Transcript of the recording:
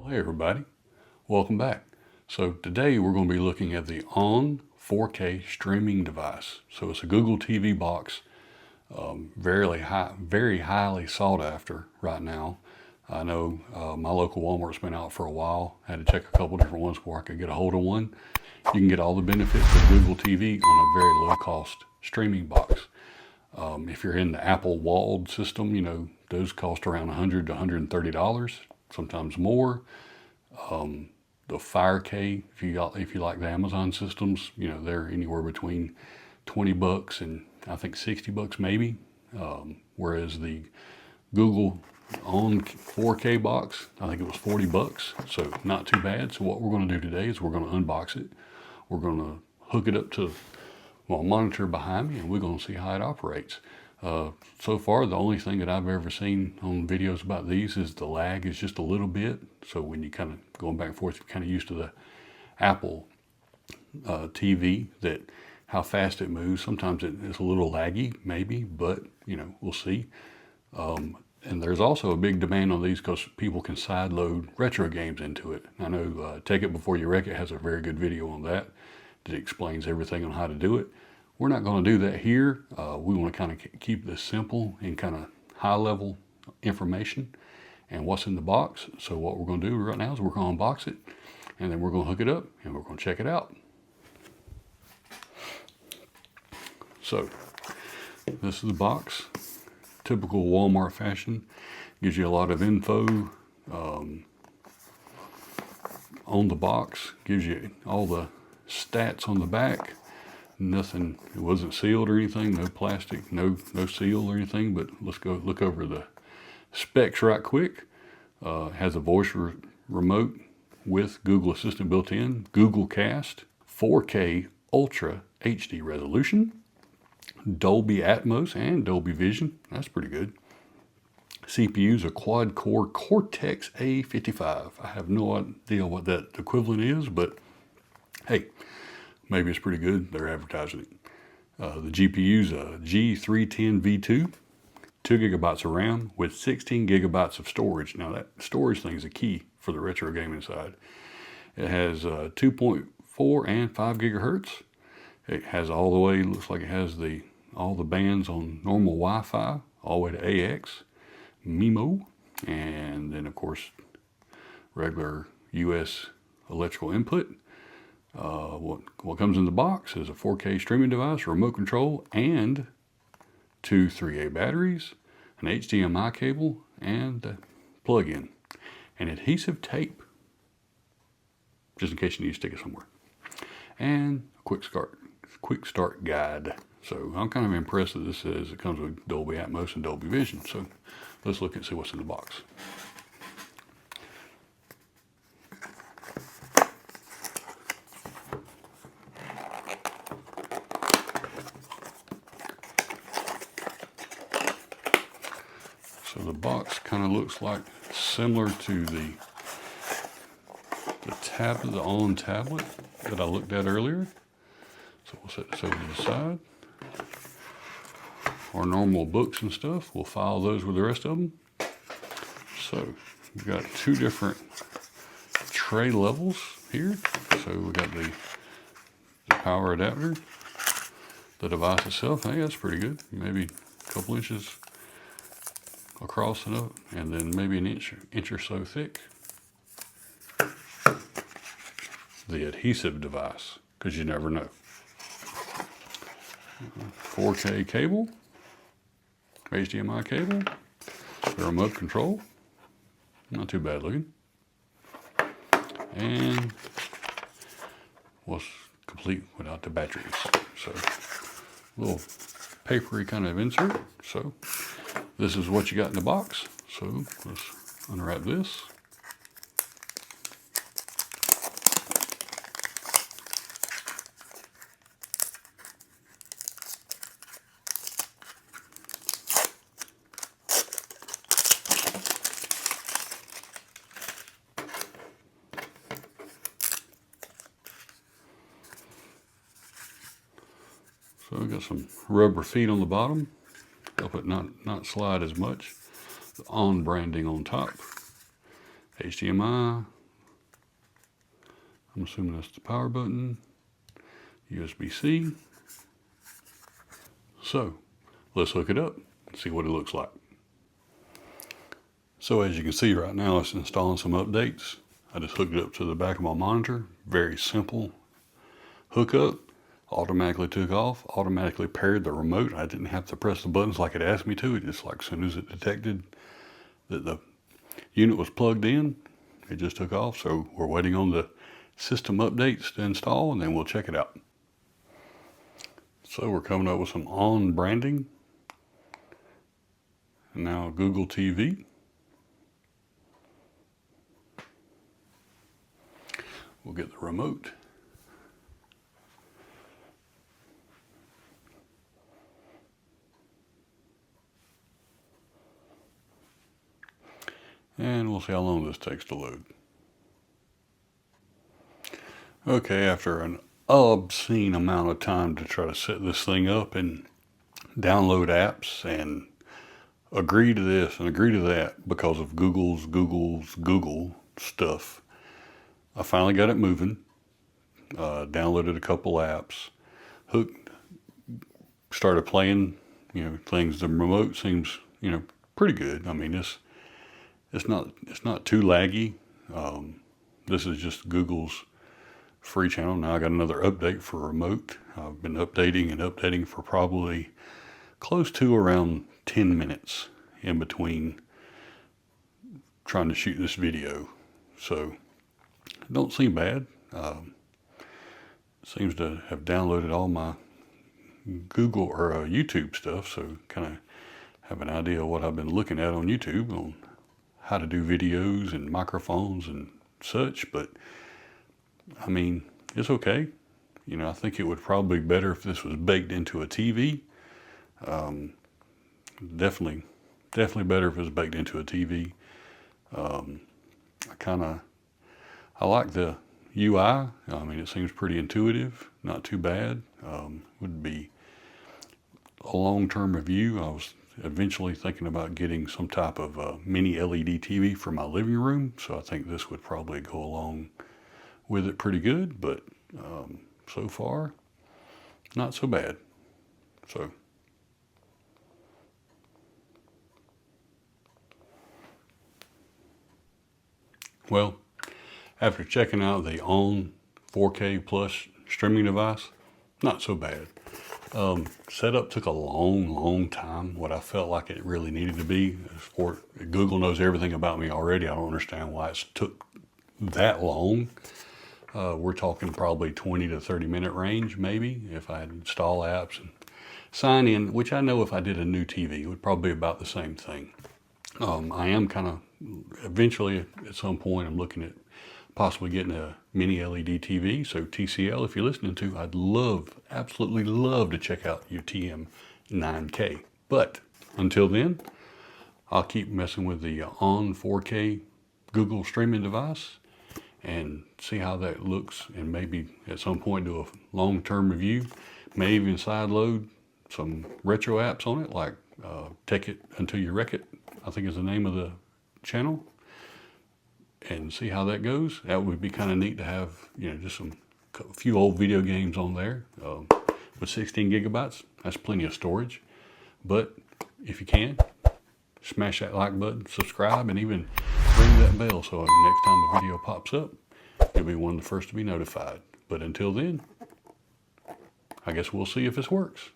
Hey everybody, welcome back. So today we're going to be looking at the Onn 4K streaming device. So it's a Google TV box, very highly sought after right now. I know my local Walmart's been out for a while. I had to check a couple different ones before I could get a hold of one. You can get all the benefits of Google TV on a very low cost streaming box. If you're in the Apple walled system, you know, those cost around $100 to $130, sometimes more. The Fire K, if you like the Amazon systems, you know, they're anywhere between $20 and I think $60 maybe. Whereas the Google Onn 4K box, I think it was $40, so not too bad. So what we're going to do today is we're going to unbox it. We're going to hook it up to my monitor behind me, and we're going to see how it operates. So far, the only thing that I've ever seen on videos about these is the lag is just a little bit. So when you kind of going back and forth, you're kind of used to the Apple TV, that how fast it moves. Sometimes it's a little laggy, maybe, but you know, we'll see. And there's also a big demand on these because people can side load retro games into it. I know Take It Before You Wreck It has a very good video on that explains everything on how to do it. We're not going to do that here. We want to kind of keep this simple and kind of high level information and what's in the box. So what we're going to do right now is we're going to unbox it, and then we're going to hook it up and we're going to check it out. So this is the box. Typical Walmart fashion. Gives you a lot of info on the box. Gives you all the stats on the back. Nothing, it wasn't sealed or anything, no plastic, no seal or anything, but let's go look over the specs right quick. Has a voice remote with Google Assistant built in, Google Cast, 4K Ultra HD resolution, Dolby Atmos and Dolby Vision, that's pretty good. CPU's a quad-core Cortex A55. I have no idea what that equivalent is, but hey, maybe it's pretty good. They're advertising it. The GPU's a G310V2, 2 gigabytes of RAM with 16 gigabytes of storage. Now that storage thing is a key for the retro gaming side. It has 2.4 and 5 gigahertz. It has all the way, looks like it has all the bands on normal Wi-Fi, all the way to AX, MIMO, and then of course regular US electrical input. What comes in the box is a 4K streaming device, remote control, and 2 3A batteries, an HDMI cable, and a plug-in, and adhesive tape, just in case you need to stick it somewhere, and a quick start guide. So I'm kind of impressed that this says it comes with Dolby Atmos and Dolby Vision. So let's look and see what's in the box. So the box kind of looks like similar to the Onn tablet that I looked at earlier. So we'll set this over to the side. Our normal books and stuff, we'll file those with the rest of them. So we've got 2 different tray levels here. So we got the power adapter, the device itself. Hey, that's pretty good. Maybe a couple inches across and up, and then maybe an inch or so thick. The adhesive device, because you never know. 4K cable, HDMI cable, the remote control, not too bad looking, and was complete without the batteries. So a little papery kind of insert. So this is what you got in the box. So let's unwrap this. So we got some rubber feet on the bottom, help it not slide as much. The Onn branding on top. HDMI, I'm assuming that's the power button. USB-C. So let's hook it up and see what it looks like. So as you can see right now, it's installing some updates. I just hooked it up to the back of my monitor. Very simple hookup. Automatically took off, automatically paired the remote. I didn't have to press the buttons like it asked me to. It just like as soon as it detected that the unit was plugged in, it just took off. So we're waiting on the system updates to install, and then we'll check it out. So we're coming up with some Onn branding. And now Google TV. We'll get the remote. And we'll see how long this takes to load. Okay, after an obscene amount of time to try to set this thing up and download apps and agree to this and agree to that because of Google's Google stuff, I finally got it moving. Downloaded a couple apps, started playing, things. The remote seems, pretty good. I mean, it's not too laggy. This is just Google's free channel. Now I got another update for remote. I've been updating for probably close to around 10 minutes in between trying to shoot this video. So it don't seem bad. Seems to have downloaded all my Google or YouTube stuff, so kind of have an idea of what I've been looking at on YouTube on how to do videos and microphones and such. But I mean, it's okay. I think it would probably be better if this was baked into a TV. Definitely better if it was baked into a TV. I like the UI. I mean, it seems pretty intuitive, not too bad. Would be a long-term review. I was eventually thinking about getting some type of mini LED TV for my living room, so I think this would probably go along with it pretty good, but so far, not so bad. So, well, after checking out the Onn 4K plus streaming device, not so bad. Setup took a long time, what I felt like it really needed to be. Google knows everything about me already. I don't understand why it took that long. We're talking probably 20 to 30 minute range, maybe, if I install apps and sign in, which I know if I did a new TV, it would probably be about the same thing. I am kind of, eventually at some point, I'm looking at possibly getting a mini LED TV. So TCL, if you're listening to, I'd absolutely love to check out your TM 9K. But until then, I'll keep messing with the Onn 4K Google streaming device and see how that looks, and maybe at some point do a long-term review. May even sideload some retro apps on it, like Take It Until You Wreck It, I think is the name of the channel, and see how that goes. That would be kind of neat to have, just a few old video games on there. With 16 gigabytes, that's plenty of storage. But if you can, smash that like button, subscribe, and even ring that bell so next time the video pops up, you'll be one of the first to be notified. But until then, I guess we'll see if this works.